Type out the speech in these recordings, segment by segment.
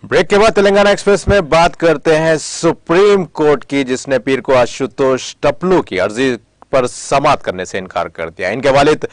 Break के बाद Telangana express में बात करते हैं सुप्रीम कोर्ट की, जिसने पीर को आशुतोष टपलू की अर्जी पर समाअत करने से इनकार कर दिया। इनके वालिद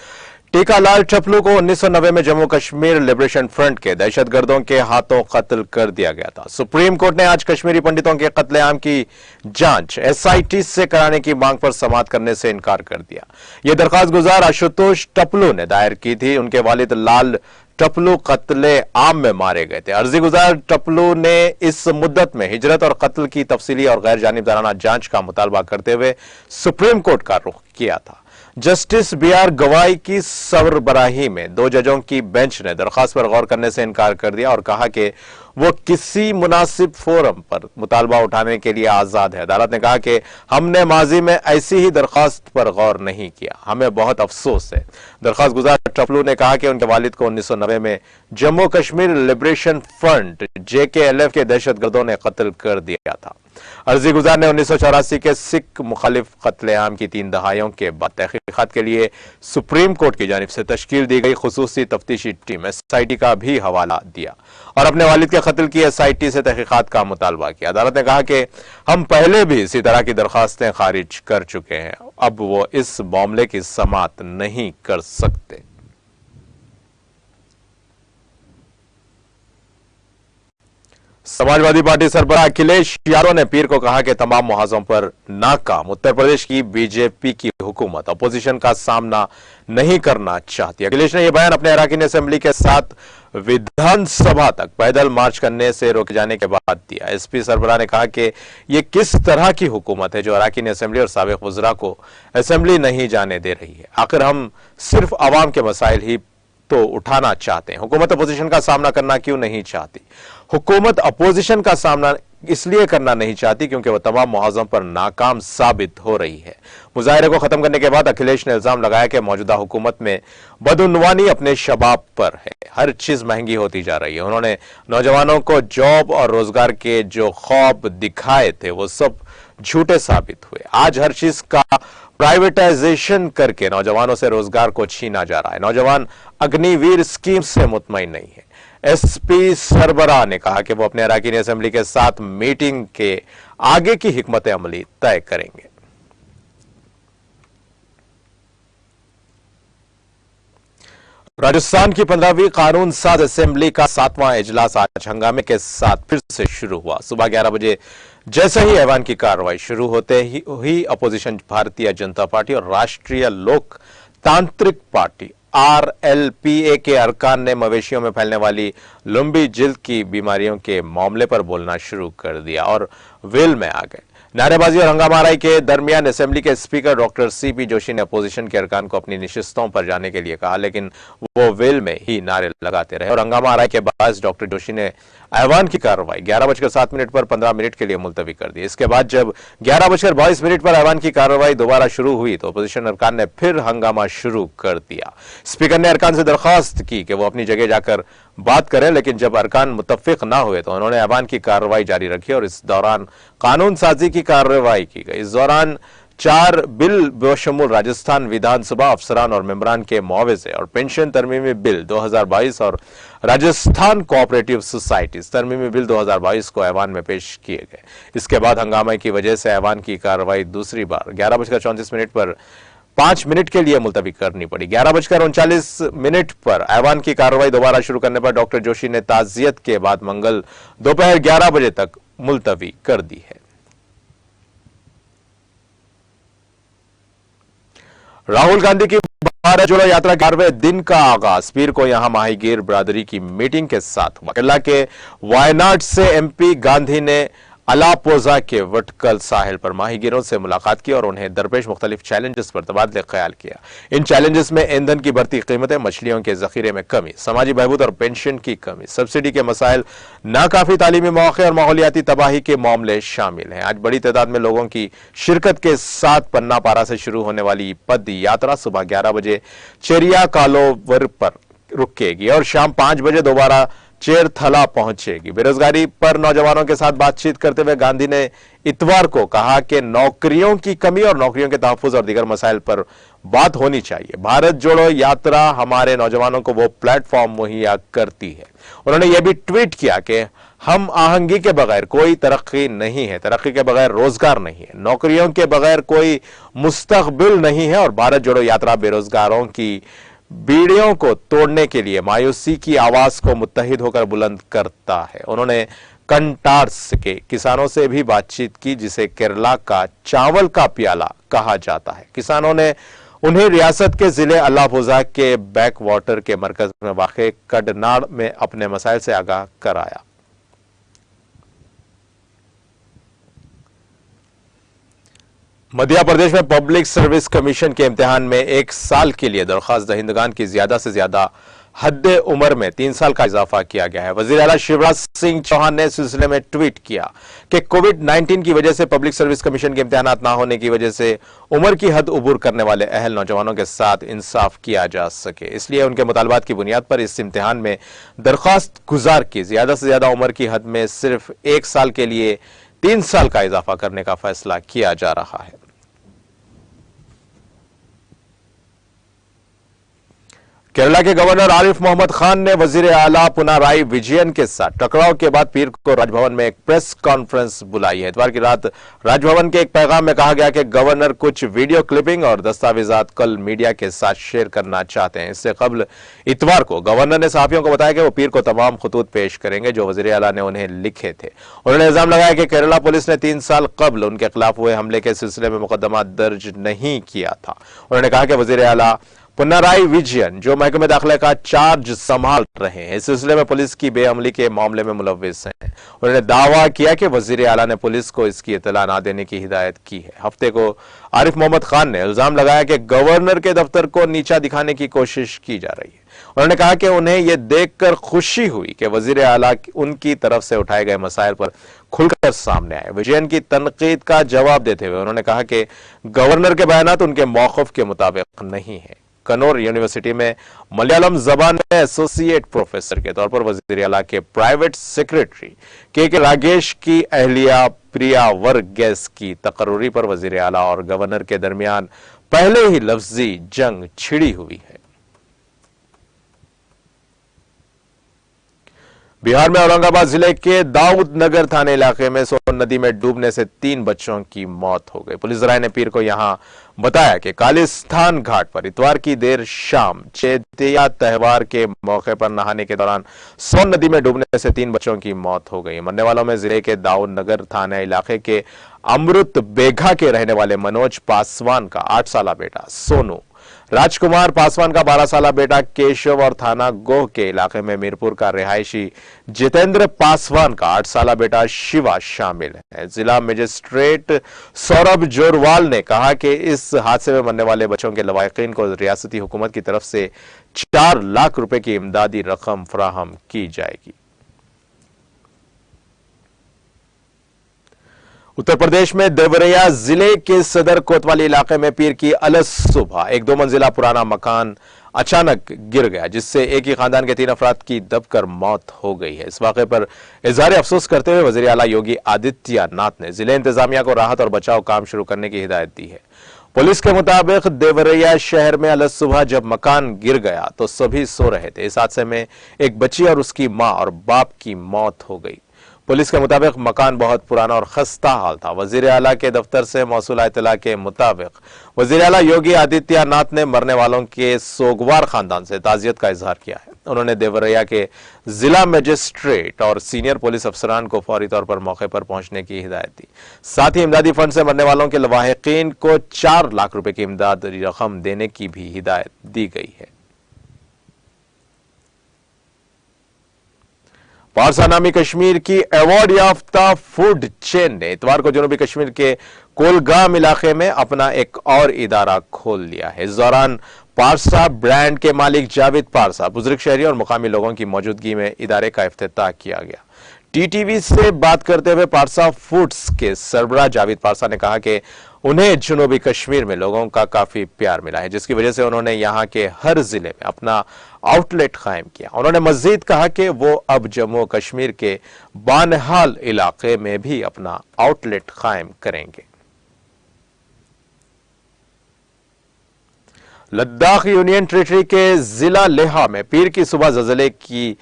टीकालाल टपलू को 1990 में जम्मू कश्मीर लिबरेशन फ्रंट के दहशतगर्दों के हाथों कत्ल कर दिया गया था। सुप्रीम कोर्ट ने आज कश्मीरी पंडितों के कत्लेआम की जांच एसआईटी से कराने की मांग पर समाअत करने से इनकार कर दिया। यह दरखास्त गुजार आशुतोष टपलू ने दायर की थी। उनके वालिद लाल टपलू कत्ले आम में मारे गए थे। अर्जी गुजार टपलू ने इस मुद्दत में हिजरत और कत्ल की तफसीली और गैर जानिबदाराना जांच का मुतालबा करते हुए सुप्रीम कोर्ट का रुख किया था। जस्टिस बीआर गवाई की सरबराही में 2 जजों की बेंच ने दरखास्त पर गौर करने से इनकार कर दिया और कहा कि वो किसी मुनासिब फोरम पर मुतालबा उठाने के लिए आजाद है। अदालत ने कहा कि हमने माजी में ऐसी ही दरखास्त पर गौर नहीं किया, हमें बहुत अफसोस है। दरखास्त गुजार टपलू ने कहा कि उनके वालिद को 1990 में Jammu Kashmir liberation front JKLF के दहशतगर्दों ने कत्ल कर दिया था। अर्जी गुजार ने 1984 के सिख मुखालिफ कत्लेआम की 3 दहाइयों के बाद तहकीकात के लिए सुप्रीम कोर्ट की जानिब से तश्कील दी गई खुसूसी तफ्तीशी टीम SIT का भी हवाला दिया और अपने वालिद के कत्ल की SIT से तहकीकात का मुतालबा किया। अदालत ने कहा कि हम पहले भी इसी तरह की दरखास्तें खारिज कर चुके हैं, अब वो इस मामले की समाअत नहीं कर सकते। समाजवादी पार्टी सरबराह अखिलेश यादव ने पीर को कहा कि तमाम मुहाजों पर नाकाम उत्तर प्रदेश की बीजेपी की हुकूमत अपोजिशन का सामना नहीं करना चाहती। अखिलेश ने यह बयान अपने अराकीन असेंबली के साथ विधानसभा तक पैदल मार्च करने से रोके जाने के बाद दिया। SP सरबराह ने कहा कि यह किस तरह की हुकूमत है जो अराकीन असेंबली और साबिक वज़रा को असेंबली नहीं जाने दे रही है। आखिर हम सिर्फ आवाम के मसाइल ही तो उठाना चाहते हैं, हुकूमत अपोजिशन का सामना करना क्यों नहीं चाहती? हुकूमत अपोजिशन का सामना इसलिए करना नहीं चाहती क्योंकि वह तमाम मुहाज़ों पर नाकाम साबित हो रही है। मुजाहिरे को खत्म करने के बाद अखिलेश ने इल्जाम लगाया कि मौजूदा हुकूमत में बदउनवानी अपने शबाब पर है, हर चीज महंगी होती जा रही है। उन्होंने नौजवानों को जॉब और रोजगार के जो ख्वाब दिखाए थे वो सब झूठे साबित हुए। आज हर चीज का प्राइवेटाइजेशन करके नौजवानों से रोजगार को छीना जा रहा है। नौजवान अग्निवीर स्कीम से मुतमईन नहीं है। SP सरबराह ने कहा कि वो अपने अराकीन असेंबली के साथ मीटिंग के आगे की हिकमत अमली तय करेंगे। राजस्थान की 15वीं कानून साज असेंबली का 7वां इजलास आज हंगामे के साथ फिर से शुरू हुआ। सुबह 11 बजे जैसे ही ऐवान की कार्रवाई शुरू होते ही अपोजिशन भारतीय जनता पार्टी और राष्ट्रीय लोकतांत्रिक पार्टी RLPA के अरकान ने मवेशियों में फैलने वाली लंबी जिल्द की बीमारियों के मामले पर बोलना शुरू कर दिया और वेल में आ गए। नारेबाजी और हंगामाराई के दरमियान असेंबली के स्पीकर डॉक्टर CP जोशी ने अपोजिशन के अरकान को अपनी नशिस्तों पर जाने के लिए कहा, लेकिन वो वेल में ही नारे लगाते रहे और हंगामाराई के बाद डॉक्टर जोशी ने ऐवान की कार्रवाई 11:07 पर 15 मिनट के लिए मुलतवी कर दी। इसके बाद जब 11:22 पर ऐवान की कार्रवाई दोबारा शुरू हुई तो अपोजिशन अरकान ने फिर हंगामा शुरू कर दिया। स्पीकर ने अरकान से दरखास्त की कि वो अपनी जगह जाकर बात करें, लेकिन जब अरकान मुत्तफिक ना हुए तो उन्होंने ऐवान की कार्रवाई जारी रखी और इस दौरान कानून साजी की कार्रवाई की गई। इस दौरान 4 बिल बशमूल राजस्थान विधानसभा अफसरान और मेंबरान के मुआवजे और पेंशन तरमीमी बिल 2022 और राजस्थान कोऑपरेटिव सोसाइटीज तरमीमी बिल 2022 को ऐवान में पेश किए गए। इसके बाद हंगामे की वजह से ऐवान की कार्रवाई दूसरी बार 11:34 पर 5 मिनट के लिए मुलतवी करनी पड़ी। 11:39 पर ऐवान की कार्रवाई दोबारा शुरू करने पर डॉक्टर जोशी ने ताजियत के बाद मंगल दोपहर 11 बजे तक मुलतवी कर दी है। राहुल गांधी की भारत जोड़ो यात्रा के 12वें दिन का आगाज पीर को यहां माहीगीर बरादरी की मीटिंग के साथ हुआ। केरला के वायनाड से MP गांधी ने अलापोजा के वटकल साहिल पर माहीगीरों से मुलाकात की और उन्हें दरपेश मुख्तलिफ चैलेंजेस पर तबादले ख्याल किया। इन चैलेंजेस में ईंधन की बढ़ती कीमतें, मछलियों के जखीरे में कमी, समाजी बहबूद और पेंशन की कमी, सब्सिडी के मसाइल, नाकाफी तालीमी मौके और माहौलियाती तबाही के मामले शामिल हैं। आज बड़ी तादाद में लोगों की शिरकत के साथ पन्ना पारा से शुरू होने वाली पद यात्रा सुबह 11 बजे चेरिया कालोवर पर रुकेगी और शाम 5 बजे दोबारा चेरथला पहुंचेगी। बेरोजगारी पर नौजवानों के साथ बातचीत करते हुए गांधी ने इतवार को कहा कि नौकरियों की कमी और नौकरियों के तहफ्फुज और दीगर मसाइल पर बात होनी चाहिए। भारत जोड़ो यात्रा हमारे नौजवानों को वो प्लेटफॉर्म मुहैया करती है। उन्होंने यह भी ट्वीट किया कि हम आहंगी के बगैर कोई तरक्की नहीं है, तरक्की के बगैर रोजगार नहीं है, नौकरियों के बगैर कोई मुस्तकबिल नहीं है और भारत जोड़ो यात्रा बेरोजगारों की बीड़ियों को तोड़ने के लिए मायूसी की आवाज को मुत्तहिद होकर बुलंद करता है। उन्होंने कंटार्स के किसानों से भी बातचीत की, जिसे केरला का चावल का प्याला कहा जाता है। किसानों ने उन्हें रियासत के जिले अल्लापुझा के बैक वाटर के मरकज में वाक़े कडनाड़ में अपने मसाइल से आगाह कराया। मध्य प्रदेश में पब्लिक सर्विस कमीशन के इम्तिहान में 1 साल के लिए दरख्वास्त दहिंदगान की ज्यादा से ज्यादा हद उम्र में 3 साल का इजाफा किया गया है। वजीर आला शिवराज सिंह चौहान ने इस सिलसिले में ट्वीट किया कि कोविड-19 की वजह से पब्लिक सर्विस कमीशन के इम्तिहान ना होने की वजह से उम्र की हद उबूर करने वाले अहल नौजवानों के साथ इंसाफ किया जा सके, इसलिए उनके मुतालबात की बुनियाद पर इस इम्तिहान में दरख्वास्त गुजार की ज्यादा से ज्यादा उम्र की हद में सिर्फ 1 साल के लिए 3 साल का इजाफा करने का फैसला किया जा रहा है। केरला के गवर्नर आरिफ मोहम्मद खान ने वजीर आला पिनाराई विजयन के साथ टकराव के बाद पीर को राजभवन में एक प्रेस कॉन्फ्रेंस बुलाई है। इतवार की रात राजभवन के एक पैगाम में कहा गया कि गवर्नर कुछ वीडियो क्लिपिंग और दस्तावेजात कल मीडिया के साथ शेयर करना चाहते हैं। इससे कबल इतवार को गवर्नर ने सहाफियों को बताया कि वो पीर को तमाम खतूत पेश करेंगे जो वजीर आला ने उन्हें लिखे थे। उन्होंने इल्जाम लगाया कि केरला पुलिस ने 3 साल कबल उनके खिलाफ हुए हमले के सिलसिले में मुकदमा दर्ज नहीं किया था। उन्होंने कहा कि वजीर आला पिनाराई विजयन जो महकमे दाखिला का चार्ज संभाल रहे हैं, इस सिलसिले में पुलिस की बेअमली के मामले में मुलव्विस हैं। उन्होंने दावा किया कि वजीर आला ने पुलिस को इसकी इत्तला न देने की हिदायत की है। हफ्ते को आरिफ मोहम्मद खान ने इल्जाम लगाया कि गवर्नर के दफ्तर को नीचा दिखाने की कोशिश की जा रही है। उन्होंने कहा कि उन्हें यह देखकर खुशी हुई कि वजीर आला उनकी तरफ से उठाए गए मसाइल पर खुलकर सामने आए। विजयन की तनकीद का जवाब देते हुए उन्होंने कहा कि गवर्नर के बयानात उनके मौक़िफ़ के मुताबिक नहीं है। कनौर यूनिवर्सिटी में मलयालम जबान में एसोसिएट प्रोफेसर के तौर पर वजीर आला के प्राइवेट सेक्रेटरी के रागेश की अहलिया प्रिया वर्गेस की तकर्री पर वजीर आला और गवर्नर के दरमियान पहले ही लफ्जी जंग छिड़ी हुई है। बिहार में औरंगाबाद जिले के दाऊद नगर थाने इलाके में सोन नदी में डूबने से 3 बच्चों की मौत हो गई। पुलिस राय ने पीर को यहां बताया कि कालिस्तान घाट पर इतवार की देर शाम चैतिया त्योहार के मौके पर नहाने के दौरान सोन नदी में डूबने से 3 बच्चों की मौत हो गई। मरने वालों में जिले के दाऊद नगर थाना इलाके के अमृत बेघा के रहने वाले मनोज पासवान का 8 साला बेटा सोनू, राजकुमार पासवान का 12 साला बेटा केशव और थाना गोह के इलाके में मीरपुर का रिहायशी जितेंद्र पासवान का 8 साला बेटा शिवा शामिल है। जिला मजिस्ट्रेट सौरभ जोरवाल ने कहा कि इस हादसे में मरने वाले बच्चों के लवाहिकीन को रियासती हुकूमत की तरफ से 4 लाख रुपए की इमदादी रकम फराहम की जाएगी। उत्तर प्रदेश में देवरिया जिले के सदर कोतवाली इलाके में पीर की अलस सुबह एक 2 मंजिला पुराना मकान अचानक गिर गया, जिससे एक ही खानदान के 3 अफराद की दबकर मौत हो गई है। इस वाक़े पर इजहार अफसोस करते हुए वज़ीर आला योगी आदित्यनाथ ने जिले इंतजामिया को राहत और बचाव काम शुरू करने की हिदायत दी है। पुलिस के मुताबिक देवरिया शहर में अलस सुबह जब मकान गिर गया तो सभी सो रहे थे। इस हादसे में एक बच्ची और उसकी मां और बाप की मौत हो गई। पुलिस के मुताबिक मकान बहुत पुराना और खस्ता हाल था। वजीर आला के दफ्तर से मौसूला इत्तला के मुताबिक वजीर आला योगी आदित्यनाथ ने मरने वालों के सोगवार खानदान से ताजियत का इजहार किया है। उन्होंने देवरिया के जिला मजिस्ट्रेट और सीनियर पुलिस अफसरान को फौरी तौर पर मौके पर पहुंचने की हिदायत दी। साथ ही इमदादी फंड से मरने वालों के लवाहिकीन को 4 लाख रुपए की इमदाद रकम देने की भी हिदायत दी गई है। पारसा नामी कश्मीर की अवार्ड याफ्ता फूड चेन ने इतवार को जनूबी कश्मीर के कोलगाम इलाके में अपना एक और इदारा खोल लिया है। इस दौरान पारसा ब्रांड के मालिक जावेद पारसा, बुजुर्ग शहरी और मुकामी लोगों की मौजूदगी में इदारे का इफ्तिताह किया गया। टीटीवी से बात करते हुए पारसा फूड्स के सरबराह जावेद पारसा ने कहा कि उन्हें जनूबी कश्मीर में लोगों का काफी प्यार मिला है, जिसकी वजह से उन्होंने यहां के हर जिले में अपना आउटलेट कायम किया। उन्होंने मजीद कहा कि वो अब जम्मू कश्मीर के बानहाल इलाके में भी अपना आउटलेट कायम करेंगे। लद्दाख यूनियन टेरिटरी के जिला लेह में पीर की सुबह ज़लज़ले की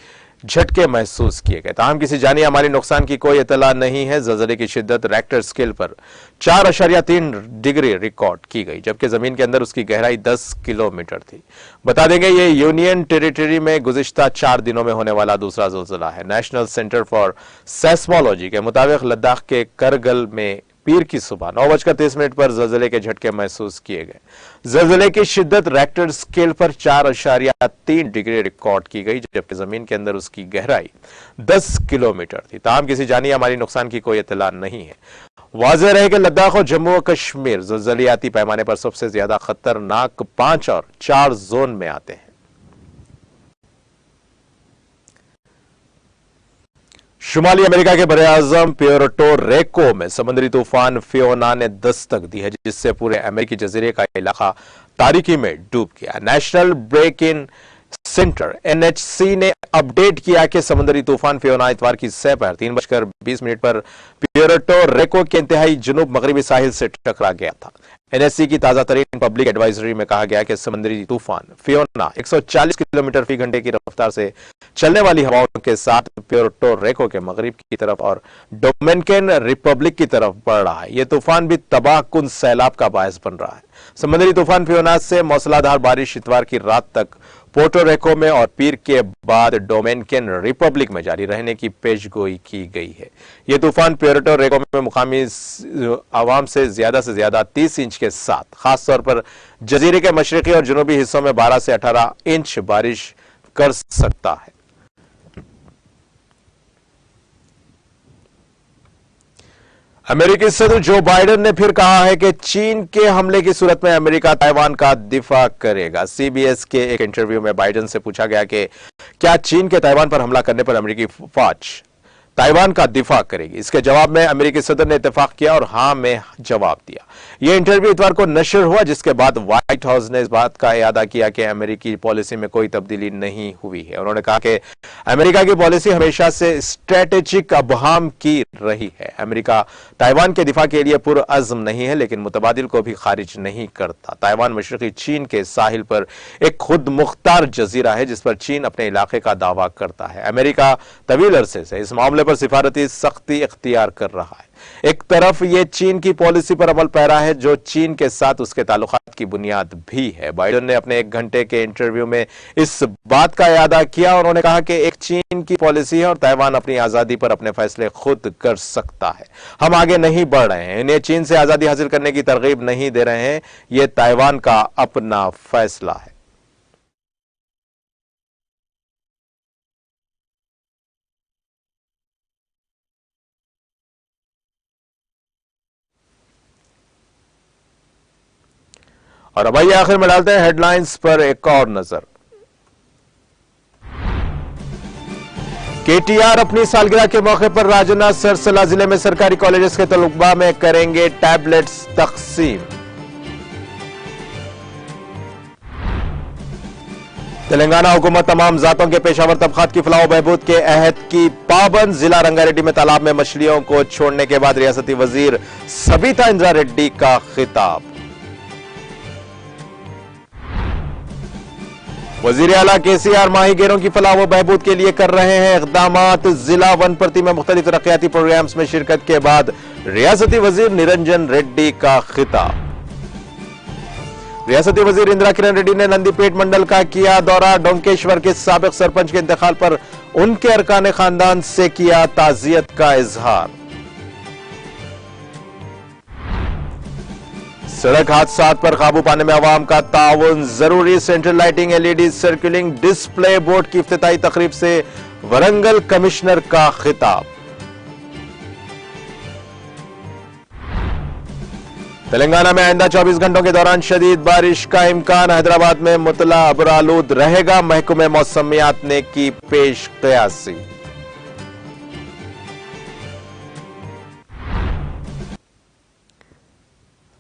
झटके महसूस किए गए। ताहम किसी जानी या माली नुकसान की कोई इतला नहीं है। ज़लज़ले की शिद्दत रेक्टर स्केल पर 4.3 डिग्री रिकॉर्ड की गई, जबकि जमीन के अंदर उसकी गहराई 10 किलोमीटर थी। बता देंगे ये यूनियन टेरिटरी में गुज़िश्ता 4 दिनों में होने वाला दूसरा ज़लज़ला है। नेशनल सेंटर फॉर सेस्मोलॉजी के मुताबिक लद्दाख के करगिल में पीर की सुबह 9:30 पर ज़लज़ले के झटके महसूस किए गए। ज़लज़ले की शिद्दत रेक्टर स्केल पर 4.3 डिग्री रिकॉर्ड की गई, जबकि जमीन के अंदर उसकी गहराई 10 किलोमीटर थी। ताहम किसी जानी या माली नुकसान की कोई इत्तला नहीं है। वाज़ेह रहे कि लद्दाख और जम्मू और कश्मीर ज़लज़लियाती पैमाने पर सबसे ज्यादा खतरनाक 5 और 4 जोन में आते हैं। शुमाली अमेरिका के बरे-आज़म प्यूर्टो रिको में समुद्री तूफान फियोना ने दस्तक दी है, जिससे पूरे अमेरिकी जजीरे का इलाका तारीकी में डूब गया। नेशनल ब्रेक इन सेंटर NHC ने अपडेट किया कि समुद्री तूफान फियोना इतवार की दोपहर 3:20 पर प्यूर्टो रिको के इंतहाई जनूब मगरबी साहिल से टकरा गया था। NHC की ताजा तरीन पब्लिक एडवाइजरी में कहा गया कि समुद्री तूफान फियोना 140 किलोमीटर फी घंटे की रफ्तार से चलने वाली हवाओं के साथ प्यूर्टो रिको के मगरिब की तरफ और डोमिनिकन रिपब्लिक की तरफ बढ़ रहा है। यह तूफान भी तबाहकुन सैलाब का बायस बन रहा है। समुद्री तूफान फियोना से मूसलाधार बारिश इतवार की रात तक पोर्टो रिको में और पीर के बाद डोमिनिकन रिपब्लिक में जारी रहने की पेशगोई की गई है। यह तूफान प्यूर्टो रिको में मुकामी आवाम से ज्यादा 30 इंच के साथ खासतौर पर जजीरे के मशरकी और जनूबी हिस्सों में 12 से 18 इंच बारिश कर सकता है। अमेरिकी सदर जो बाइडेन ने फिर कहा है कि चीन के हमले की सूरत में अमेरिका ताइवान का दिफा करेगा। CBS के एक इंटरव्यू में बाइडेन से पूछा गया कि क्या चीन के ताइवान पर हमला करने पर अमेरिकी फौज ताइवान का दिफा करेगी। इसके जवाब में अमेरिकी सदर ने इत्तेफाक किया और हां में जवाब दिया। यह इंटरव्यू इतवार को नशर हुआ, जिसके बाद व्हाइट हाउस ने इस बात का इयादा किया कि अमेरिकी पॉलिसी में कोई तब्दीली नहीं हुई है। उन्होंने कहा कि अमेरिका की पॉलिसी हमेशा से स्ट्रेटेजिक अबहाम की रही है। अमेरिका ताइवान के दिफा के लिए पुरअज़्म नहीं है, लेकिन मुतबादिल को भी खारिज नहीं करता। ताइवान मशरकी चीन के साहिल पर एक खुद मुख्तार जजीरा है, जिस पर चीन अपने इलाके का दावा करता है। अमेरिका तवील अरसे से इस मामले पर सिफारती सख्ती इख्तियार कर रहा है। एक तरफ यह चीन की पॉलिसी पर अमल पैरा है, जो चीन के साथ उसके ताल्लुकात की बुनियाद भी है। बाइडेन ने अपने 1 घंटे के इंटरव्यू में इस बात का इयादा किया। उन्होंने कहा कि एक चीन की पॉलिसी है और ताइवान अपनी आजादी पर अपने फैसले खुद कर सकता है। हम आगे नहीं बढ़ रहे हैं, इन्हें चीन से आजादी हासिल करने की तरगीब नहीं दे रहे हैं। यह ताइवान का अपना फैसला है। और अब आइए आखिर में डालते हैं हेडलाइंस पर एक और नजर। KTR अपनी सालगिरह के मौके पर राजौरी सरसला जिले में सरकारी कॉलेजेस के तलबा में करेंगे टैबलेट्स तकसीम। तेलंगाना हुकूमत तमाम जातों के पेशावर तबकात की फलाह बहबूद के अहद की पाबंद। जिला रंगारेड्डी में तालाब में मछलियों को छोड़ने के बाद रियासती वजीर सबिता इंदिरा रेड्डी का खिताब। वजीर आला KCR माहीगीरों की फलाह व बहबूद के लिए कर रहे हैं इक़दामात। जिला वनप्रति में मुख्तलिफ तरक्याती प्रोग्राम्स में शिरकत के बाद रियासती वजीर निरंजन रेड्डी का खिताब। रियासती वजीर इंदिरा किरण रेड्डी ने नंदीपेट मंडल का किया दौरा। डोंकेश्वर के साबिक सरपंच के इंतकाल पर उनके अरकान खानदान से किया ताजियत का इजहार। सड़क हादसा पर काबू पाने में अवाम का ताउन जरूरी। सेंट्रल लाइटिंग LED सर्कुलिंग डिस्प्ले बोर्ड की इफ्तिताई तकरीब से वरंगल कमिश्नर का खिताब। तेलंगाना में आइंदा 24 घंटों के दौरान शदीद बारिश का इम्कान। हैदराबाद में मुतला अबरालूद रहेगा। महकमे मौसमियात ने की पेश क़यासी।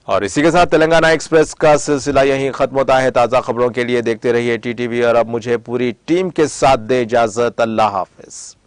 और इसी के साथ तेलंगाना एक्सप्रेस का सिलसिला यहीं खत्म होता है। ताजा खबरों के लिए देखते रहिए TTV और अब मुझे पूरी टीम के साथ दे इजाजत। अल्लाह हाफिज।